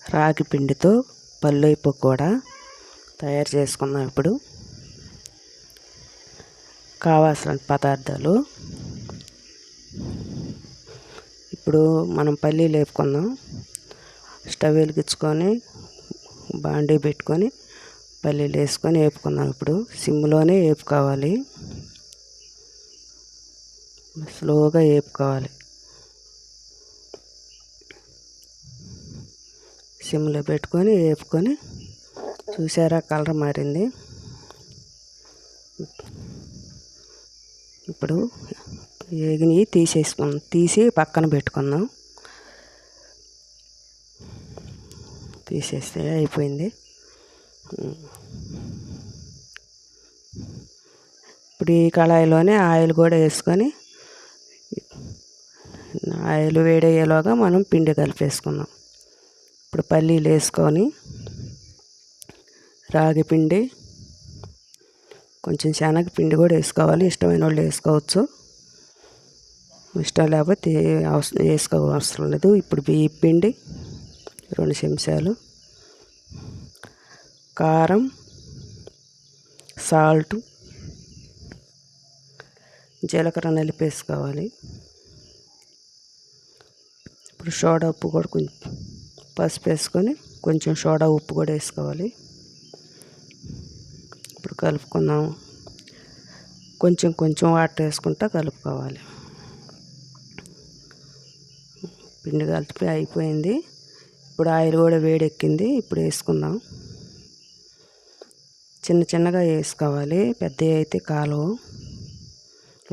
రాగి పిండితో పల్లి పకోడా తయారు చేసుకుందాం. ఇప్పుడు కావాల్సిన పదార్థాలు, ఇప్పుడు మనం పల్లీలు వేపుకుందాం. స్టవ్ వెలిగించుకొని బాండీ పెట్టుకొని పల్లీలు వేసుకొని వేపుకుందాం. ఇప్పుడు సిమ్లోనే వేపుకోవాలి, స్లోగా వేపుకోవాలి. సిమ్లో పెట్టుకొని వేపుకొని, చూసారా కలర్ మారింది. ఇప్పుడు వేగినవి తీసి పక్కన పెట్టుకుందాం. తీసేస్తే అయిపోయింది. ఇప్పుడు ఈ కళాయిలోనే ఆయిల్ కూడా వేసుకొని, ఆయిల్ వేడయ్యేలోగా మనం పిండి కలిపేసుకుందాం. ఇప్పుడు పల్లీలు వేసుకొని, రాగి పిండి, కొంచెం శనగపిండి కూడా వేసుకోవాలి. ఇష్టమైన వాళ్ళు వేసుకోవచ్చు, ఇష్టం లేకపోతే వేసుకోవసరం లేదు. ఇప్పుడు బియ్యం పిండి 2 చెంచాలు, కారం, సాల్ట్, జీలకర్ర నలిపేసుకోవాలి. ఇప్పుడు సోడా ఉప్పు కూడా కొంచెం, పసుపు వేసుకొని కొంచెం సోడా ఉప్పు కూడా వేసుకోవాలి. ఇప్పుడు కలుపుకుందాం. కొంచెం కొంచెం వాటర్ వేసుకుంటా కలుపుకోవాలి. పిండి కలిపి అయిపోయింది. ఇప్పుడు ఆయిల్ కూడా వేడెక్కింది. ఇప్పుడు వేసుకుందాం. చిన్న చిన్నగా వేసుకోవాలి, పెద్దవి అయితే కాలువ,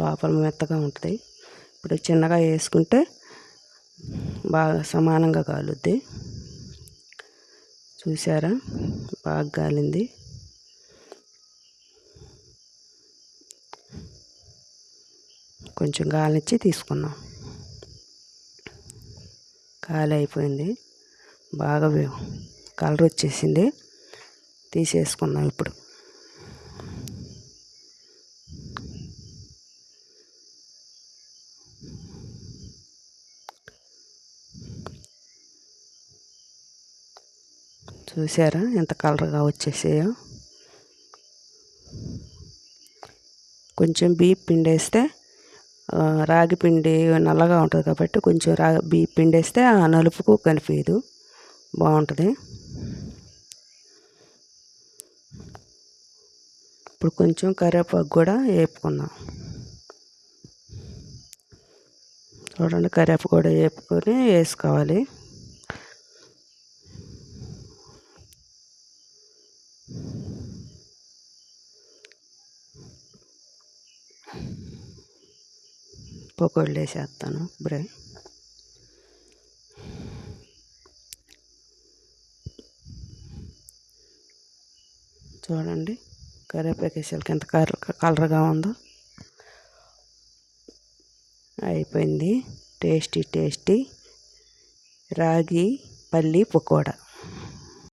లోపల మెత్తగా ఉంటుంది. ఇప్పుడు చిన్నగా వేసుకుంటే బాగా సమానంగా కాలుద్ది. చూసారా బాగా కాలింది. కొంచెం గాలిచ్చి తీసుకున్నాం. కాలి అయిపోయింది, బాగా కలర్ వచ్చేసింది. తీసేసుకుందాం. ఇప్పుడు చూసారా ఎంత కలర్గా వచ్చేసాయో. కొంచెం బియ్యం పిండి వేస్తే, రాగి పిండి నల్లగా ఉంటుంది కాబట్టి కొంచెం బియ్యం పిండి వేస్తే ఆ నలుపుకు కనిపించదు, బాగుంటుంది. ఇప్పుడు కొంచెం కరివేపాకు కూడా వేపుకుందాం. చూడండి, కరివేపాకు కూడా వేపుకొని వేసుకోవాలి. పకోడీలు వేసేస్తాను ఇప్పుడే. చూడండి కరివేపాకు వేసేసరికి ఎంత కలర్గా ఉందో. అయిపోయింది టేస్టీ రాగి పల్లి పకోడా.